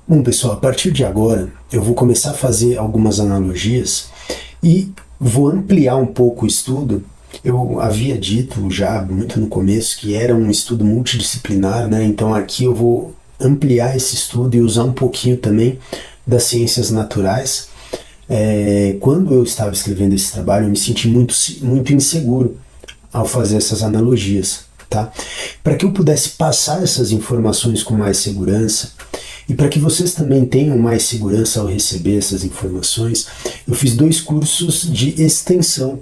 Bom, pessoal, a partir de agora eu vou começar a fazer algumas analogias e vou ampliar um pouco o estudo. Eu havia dito já muito no começo que era um estudo multidisciplinar, né? Então aqui eu vou ampliar esse estudo e usar um pouquinho também das ciências naturais. Quando eu estava escrevendo esse trabalho, eu me senti muito inseguro ao fazer essas analogias, tá? Para que eu pudesse passar essas informações com mais segurança, e para que vocês também tenham mais segurança ao receber essas informações, eu fiz 2 cursos de extensão.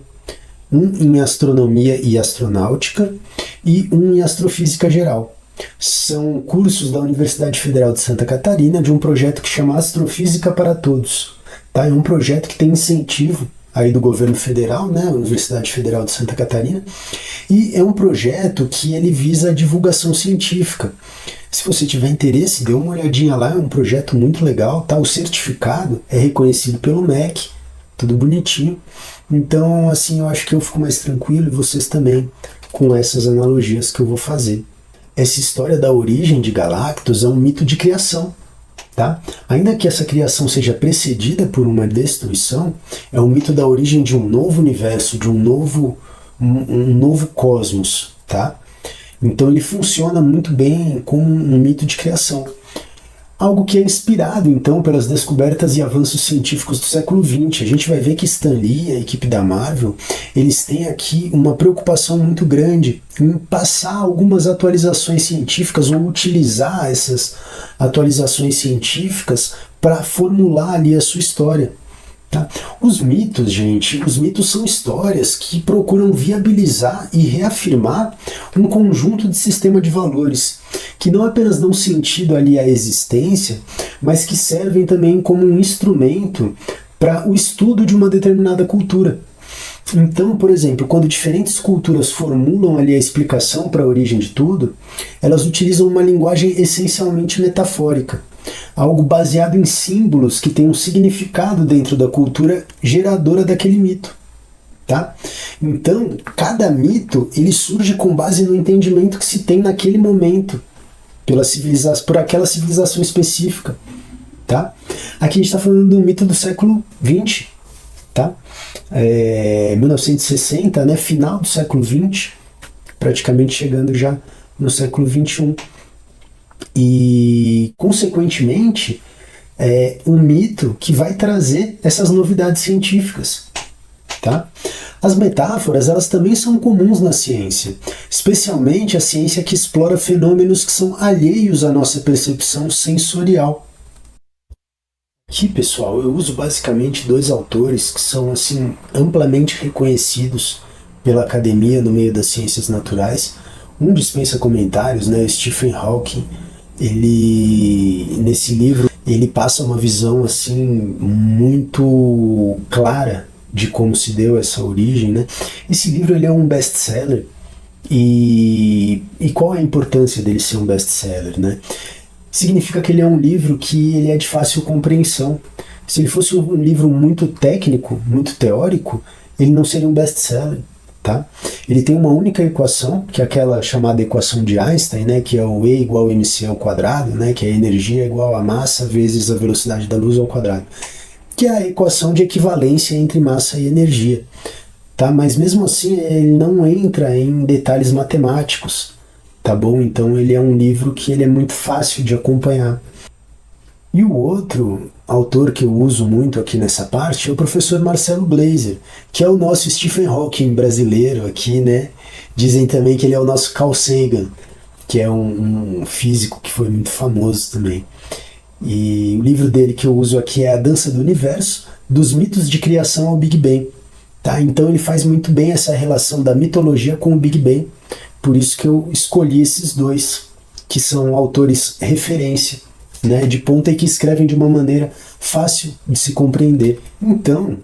Um em astronomia e astronáutica e um em astrofísica geral. São cursos da Universidade Federal de Santa Catarina de um projeto que chama Astrofísica para Todos. Tá? É um projeto que tem incentivo aí do governo federal, né, Universidade Federal de Santa Catarina, e é um projeto que ele visa a divulgação científica. Se você tiver interesse, dê uma olhadinha lá, é um projeto muito legal, tá? O certificado é reconhecido pelo MEC, tudo bonitinho. Então, assim, eu acho que eu fico mais tranquilo e vocês também com essas analogias que eu vou fazer. Essa história da origem de Galactus é um mito de criação. Tá? Ainda que essa criação seja precedida por uma destruição, é um mito da origem de um novo universo, de um novo cosmos. Tá? Então ele funciona muito bem como um mito de criação. Algo que é inspirado, então, pelas descobertas e avanços científicos do século XX. A gente vai ver que Stan Lee e a equipe da Marvel, eles têm aqui uma preocupação muito grande em passar algumas atualizações científicas ou utilizar essas atualizações científicas para formular ali a sua história. Tá? Os mitos, gente, os mitos são histórias que procuram viabilizar e reafirmar um conjunto de sistema de valores que não apenas dão sentido ali à existência, mas que servem também como um instrumento para o estudo de uma determinada cultura. Então, por exemplo, quando diferentes culturas formulam ali a explicação para a origem de tudo, elas utilizam uma linguagem essencialmente metafórica, algo baseado em símbolos que têm um significado dentro da cultura geradora daquele mito. Tá? Então, cada mito ele surge com base no entendimento que se tem naquele momento, por aquela civilização específica. Tá? Aqui a gente está falando do mito do século XX, tá? 1960, né? Final do século XX, praticamente chegando já no século XXI. E, consequentemente, é um mito que vai trazer essas novidades científicas. Tá? As metáforas, elas também são comuns na ciência, especialmente a ciência que explora fenômenos que são alheios à nossa percepção sensorial. Aqui, pessoal, eu uso basicamente 2 autores que são assim amplamente reconhecidos pela academia no meio das ciências naturais. Um dispensa comentários, né? Stephen Hawking. Ele, nesse livro, ele passa uma visão assim muito clara de como se deu essa origem, né? Esse livro ele é um best-seller e qual é a importância dele ser um best-seller, né? Significa que ele é um livro que ele é de fácil compreensão. Se ele fosse um livro muito técnico, muito teórico, ele não seria um best-seller. Tá? Ele tem uma única equação, que é aquela chamada equação de Einstein, né, que é o E igual a mc ao quadrado, né, que é a energia igual a massa vezes a velocidade da luz ao quadrado, que é a equação de equivalência entre massa e energia. Tá? Mas mesmo assim ele não entra em detalhes matemáticos, tá bom? Então ele é um livro que ele é muito fácil de acompanhar. E o outro autor que eu uso muito aqui nessa parte é o professor Marcelo Gleiser, que é o nosso Stephen Hawking brasileiro aqui, né? Dizem também que ele é o nosso Carl Sagan, que é um físico que foi muito famoso também. E o livro dele que eu uso aqui é A Dança do Universo, dos mitos de criação ao Big Bang. Tá? Então ele faz muito bem essa relação da mitologia com o Big Bang, por isso que eu escolhi esses 2, que são autores referência, né, de ponta e que escrevem de uma maneira fácil de se compreender. Então,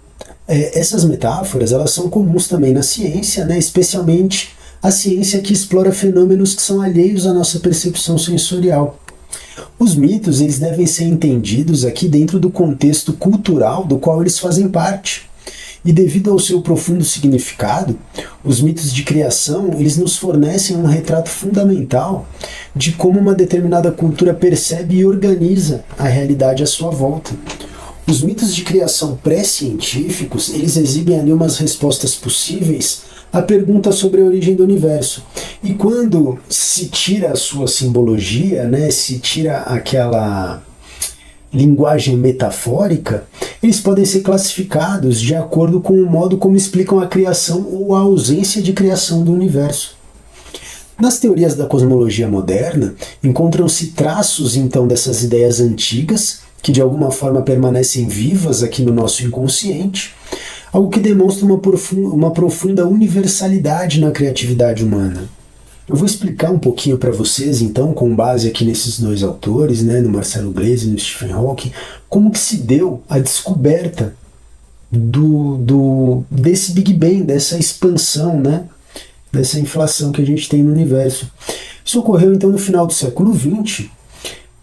essas metáforas elas são comuns também na ciência, né, especialmente a ciência que explora fenômenos que são alheios à nossa percepção sensorial. Os mitos eles devem ser entendidos aqui dentro do contexto cultural do qual eles fazem parte. E devido ao seu profundo significado, os mitos de criação eles nos fornecem um retrato fundamental de como uma determinada cultura percebe e organiza a realidade à sua volta. Os mitos de criação pré-científicos, eles exibem ali umas respostas possíveis à pergunta sobre a origem do universo. E quando se tira a sua simbologia, né, se tira aquela linguagem metafórica, eles podem ser classificados de acordo com o modo como explicam a criação ou a ausência de criação do universo. Nas teorias da cosmologia moderna, encontram-se traços então dessas ideias antigas, que de alguma forma permanecem vivas aqui no nosso inconsciente, algo que demonstra uma profunda universalidade na criatividade humana. Eu vou explicar um pouquinho para vocês, então, com base aqui nesses dois autores, né, no Marcelo Gleisi e no Stephen Hawking, como que se deu a descoberta desse Big Bang, dessa expansão, né, dessa inflação que a gente tem no universo. Isso ocorreu, então, no final do século XX,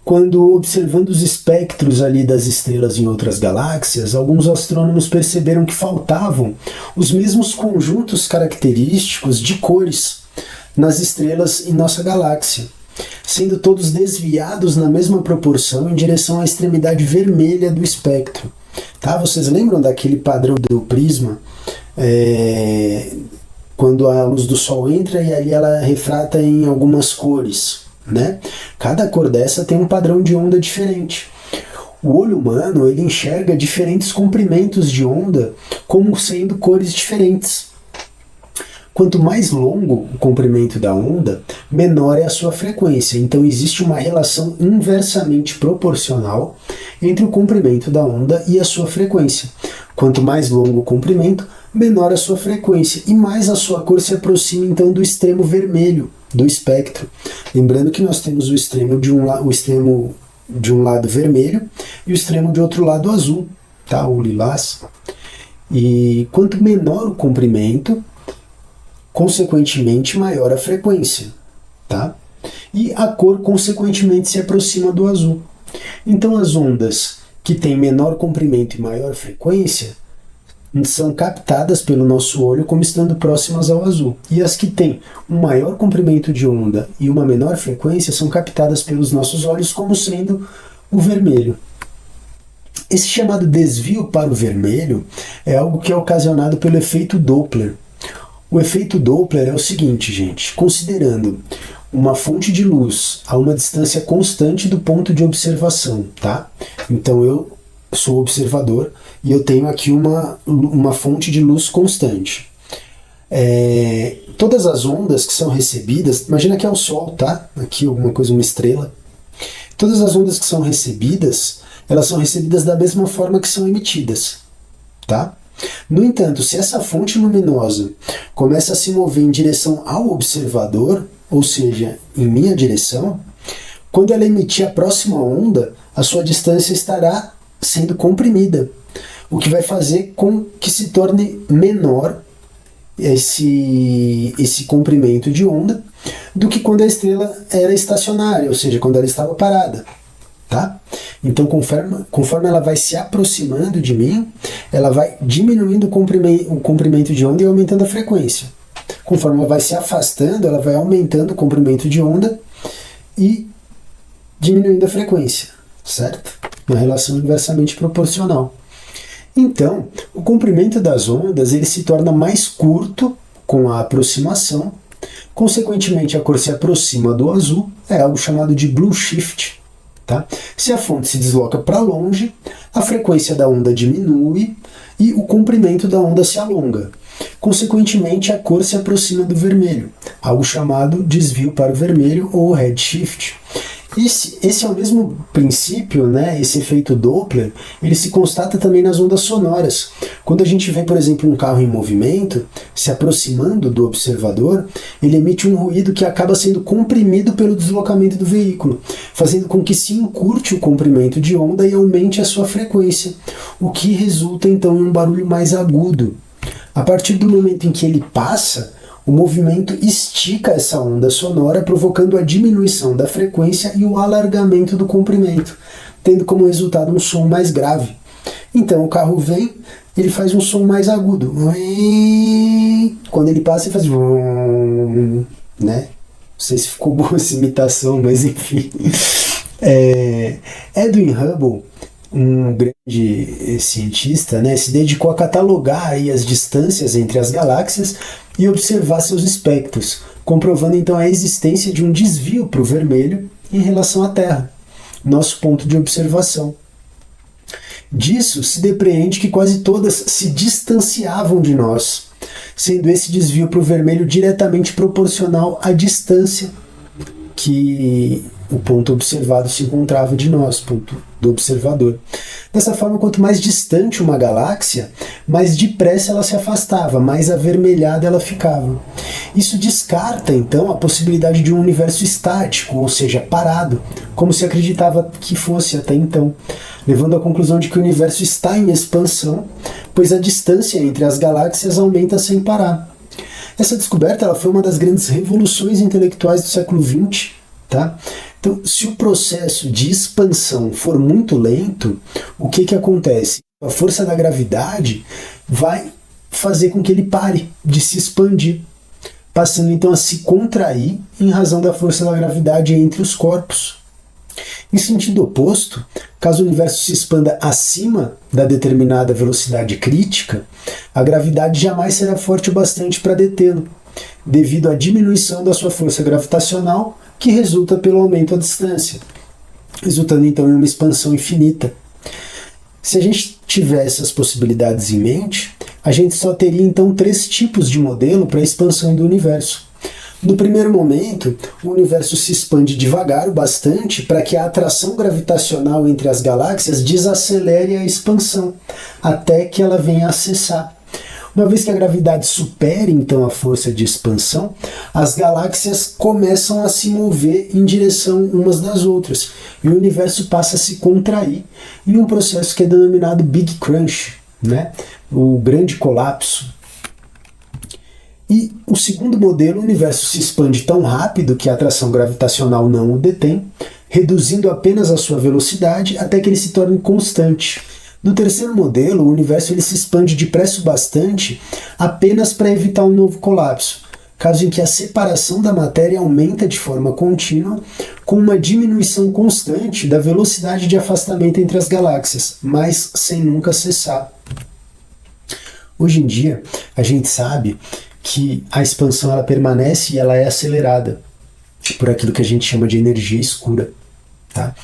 quando, observando os espectros ali das estrelas em outras galáxias, alguns astrônomos perceberam que faltavam os mesmos conjuntos característicos de cores nas estrelas em nossa galáxia, sendo todos desviados na mesma proporção em direção à extremidade vermelha do espectro. Tá? Vocês lembram daquele padrão do prisma? Quando a luz do Sol entra e ali ela refrata em algumas cores, né? Cada cor dessa tem um padrão de onda diferente. O olho humano, ele enxerga diferentes comprimentos de onda como sendo cores diferentes. Quanto mais longo o comprimento da onda, menor é a sua frequência. Então existe uma relação inversamente proporcional entre o comprimento da onda e a sua frequência. Quanto mais longo o comprimento, menor a sua frequência e mais a sua cor se aproxima então do extremo vermelho do espectro. Lembrando que nós temos o extremo de um lado vermelho e o extremo de outro lado azul, tá? O lilás. E quanto menor o comprimento, consequentemente maior a frequência, tá? E a cor consequentemente se aproxima do azul. Então as ondas que têm menor comprimento e maior frequência são captadas pelo nosso olho como estando próximas ao azul. E as que têm um maior comprimento de onda e uma menor frequência são captadas pelos nossos olhos como sendo o vermelho. Esse chamado desvio para o vermelho é algo que é ocasionado pelo efeito Doppler. O efeito Doppler é o seguinte, gente, considerando uma fonte de luz a uma distância constante do ponto de observação, tá? Então eu sou observador e eu tenho aqui uma fonte de luz constante. Todas as ondas que são recebidas, imagina que é o Sol, tá? Aqui alguma coisa, uma estrela. Todas as ondas que são recebidas, elas são recebidas da mesma forma que são emitidas, tá? No entanto, se essa fonte luminosa começa a se mover em direção ao observador, ou seja, em minha direção, quando ela emitir a próxima onda, a sua distância estará sendo comprimida, o que vai fazer com que se torne menor esse comprimento de onda do que quando a estrela era estacionária, ou seja, quando ela estava parada. Tá? Então, conforme ela vai se aproximando de mim, ela vai diminuindo o comprimento de onda e aumentando a frequência. Conforme ela vai se afastando, ela vai aumentando o comprimento de onda e diminuindo a frequência, certo? Uma relação inversamente proporcional. Então, o comprimento das ondas ele se torna mais curto com a aproximação. Consequentemente, a cor se aproxima do azul, é algo chamado de blue shift. Tá? Se a fonte se desloca para longe, a frequência da onda diminui e o comprimento da onda se alonga. Consequentemente, a cor se aproxima do vermelho, algo chamado desvio para o vermelho ou redshift. Esse é o mesmo princípio, né? Esse efeito Doppler, ele se constata também nas ondas sonoras. Quando a gente vê, por exemplo, um carro em movimento, se aproximando do observador, ele emite um ruído que acaba sendo comprimido pelo deslocamento do veículo, fazendo com que se encurte o comprimento de onda e aumente a sua frequência, o que resulta então em um barulho mais agudo. A partir do momento em que ele passa, o movimento estica essa onda sonora, provocando a diminuição da frequência e o alargamento do comprimento, tendo como resultado um som mais grave. Então o carro vem, ele faz um som mais agudo. Quando ele passa, ele faz... né? sei se ficou boa essa imitação, mas enfim. Edwin Hubble, um grande cientista, né, se dedicou a catalogar aí as distâncias entre as galáxias e observar seus espectros, comprovando então a existência de um desvio para o vermelho em relação à Terra, nosso ponto de observação. Disso se depreende que quase todas se distanciavam de nós, sendo esse desvio para o vermelho diretamente proporcional à distância que o ponto observado se encontrava de nós, ponto do observador. Dessa forma, quanto mais distante uma galáxia, mais depressa ela se afastava, mais avermelhada ela ficava. Isso descarta, então, a possibilidade de um universo estático, ou seja, parado, como se acreditava que fosse até então, levando à conclusão de que o universo está em expansão, pois a distância entre as galáxias aumenta sem parar. Essa descoberta ela foi uma das grandes revoluções intelectuais do século XX. Tá? Então, se o processo de expansão for muito lento, o que acontece? A força da gravidade vai fazer com que ele pare de se expandir, passando então a se contrair em razão da força da gravidade entre os corpos. Em sentido oposto, caso o universo se expanda acima da determinada velocidade crítica, a gravidade jamais será forte o bastante para detê-lo, devido à diminuição da sua força gravitacional, que resulta pelo aumento da distância, resultando então em uma expansão infinita. Se a gente tiver essas possibilidades em mente, a gente só teria então 3 tipos de modelo para a expansão do universo. No primeiro momento, o universo se expande devagar o bastante para que a atração gravitacional entre as galáxias desacelere a expansão, até que ela venha a cessar. Uma vez que a gravidade supere então a força de expansão, as galáxias começam a se mover em direção umas das outras, e o universo passa a se contrair em um processo que é denominado Big Crunch, né? O grande colapso. E o segundo modelo, o universo se expande tão rápido que a atração gravitacional não o detém, reduzindo apenas a sua velocidade até que ele se torne constante. No terceiro modelo, o universo ele se expande depressa bastante apenas para evitar um novo colapso, caso em que a separação da matéria aumenta de forma contínua, com uma diminuição constante da velocidade de afastamento entre as galáxias, mas sem nunca cessar. Hoje em dia, a gente sabe que a expansão ela permanece e ela é acelerada por aquilo que a gente chama de energia escura, tá?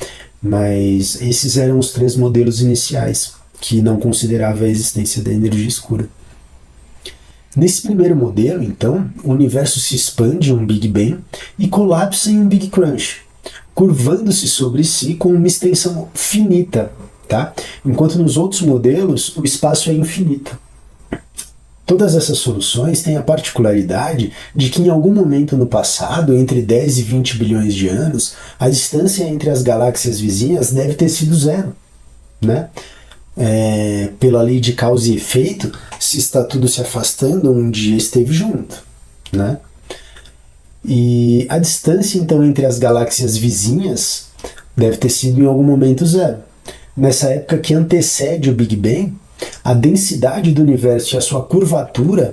Mas esses eram os 3 modelos iniciais, que não consideravam a existência da energia escura. Nesse primeiro modelo, então, o universo se expande em um Big Bang e colapsa em um Big Crunch, curvando-se sobre si com uma extensão finita, tá? Enquanto nos outros modelos o espaço é infinito. Todas essas soluções têm a particularidade de que em algum momento no passado, entre 10 e 20 bilhões de anos, a distância entre as galáxias vizinhas deve ter sido 0. Né? Pela lei de causa e efeito, se está tudo se afastando, um dia esteve junto. Né? E a distância então entre as galáxias vizinhas deve ter sido em algum momento 0. Nessa época que antecede o Big Bang, a densidade do universo e a sua curvatura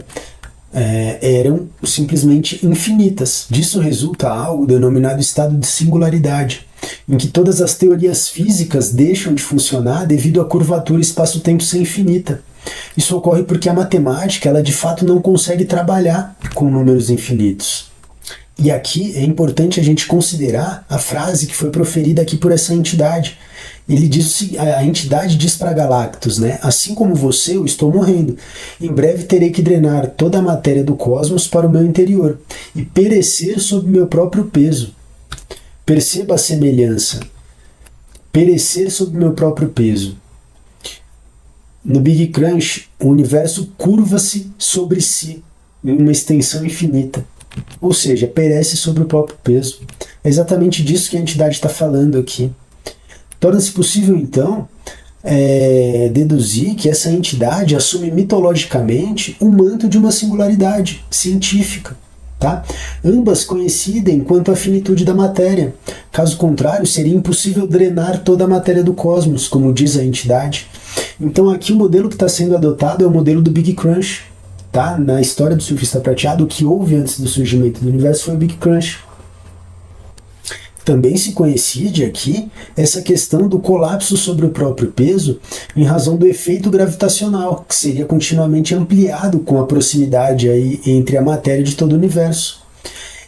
eram simplesmente infinitas. Disso resulta algo denominado estado de singularidade, em que todas as teorias físicas deixam de funcionar devido à curvatura espaço-tempo ser infinita. Isso ocorre porque a matemática ela de fato não consegue trabalhar com números infinitos. E aqui é importante a gente considerar a frase que foi proferida aqui por essa entidade. Ele diz, a entidade diz para Galactus, né? Assim como você, eu estou morrendo. Em breve terei que drenar toda a matéria do cosmos para o meu interior e perecer sob meu próprio peso. Perceba a semelhança. Perecer sob meu próprio peso. No Big Crunch, o universo curva-se sobre si em uma extensão infinita. Ou seja, perece sobre o próprio peso. É exatamente disso que a entidade está falando aqui. Torna-se possível, então, deduzir que essa entidade assume mitologicamente o manto de uma singularidade científica, tá? Ambas coincidem quanto à finitude da matéria. Caso contrário, seria impossível drenar toda a matéria do cosmos, como diz a entidade. Então aqui o modelo que está sendo adotado é o modelo do Big Crunch. Tá? Na história do surfista prateado, o que houve antes do surgimento do universo foi o Big Crunch. Também se coincide aqui essa questão do colapso sobre o próprio peso em razão do efeito gravitacional, que seria continuamente ampliado com a proximidade aí entre a matéria de todo o universo.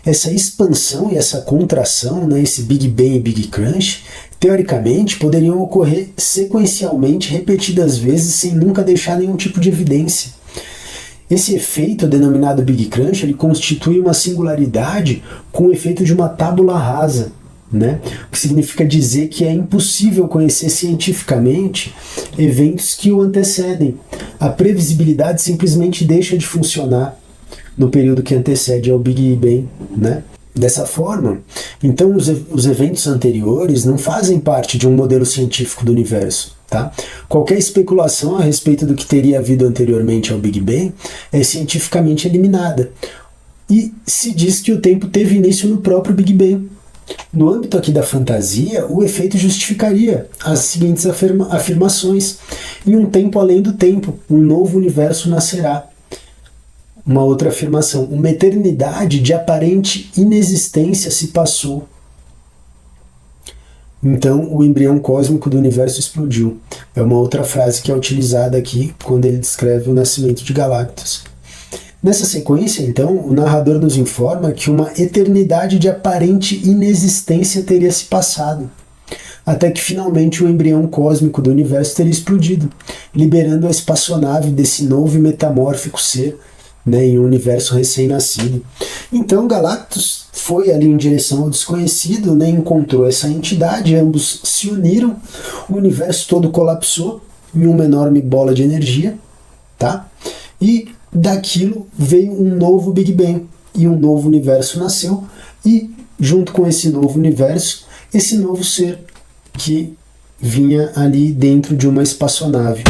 Essa expansão e essa contração, né, esse Big Bang e Big Crunch, teoricamente poderiam ocorrer sequencialmente repetidas vezes sem nunca deixar nenhum tipo de evidência. Esse efeito, denominado Big Crunch, ele constitui uma singularidade com o efeito de uma tábula rasa, né? O que significa dizer que é impossível conhecer cientificamente eventos que o antecedem. A previsibilidade simplesmente deixa de funcionar no período que antecede ao Big Bang, né? Dessa forma, então os eventos anteriores não fazem parte de um modelo científico do universo. Tá? Qualquer especulação a respeito do que teria havido anteriormente ao Big Bang é cientificamente eliminada. E se diz que o tempo teve início no próprio Big Bang. No âmbito aqui da fantasia, o efeito justificaria as seguintes afirmações. Em um tempo além do tempo, um novo universo nascerá. Uma outra afirmação, uma eternidade de aparente inexistência se passou. Então, o embrião cósmico do universo explodiu. É uma outra frase que é utilizada aqui quando ele descreve o nascimento de Galactus. Nessa sequência, então, o narrador nos informa que uma eternidade de aparente inexistência teria se passado, até que finalmente o embrião cósmico do universo teria explodido, liberando a espaçonave desse novo e metamórfico ser, né, em um universo recém-nascido. Então Galactus foi ali em direção ao desconhecido, né, encontrou essa entidade, ambos se uniram, o universo todo colapsou em uma enorme bola de energia, tá? E daquilo veio um novo Big Bang, e um novo universo nasceu, e junto com esse novo universo, esse novo ser que vinha ali dentro de uma espaçonave.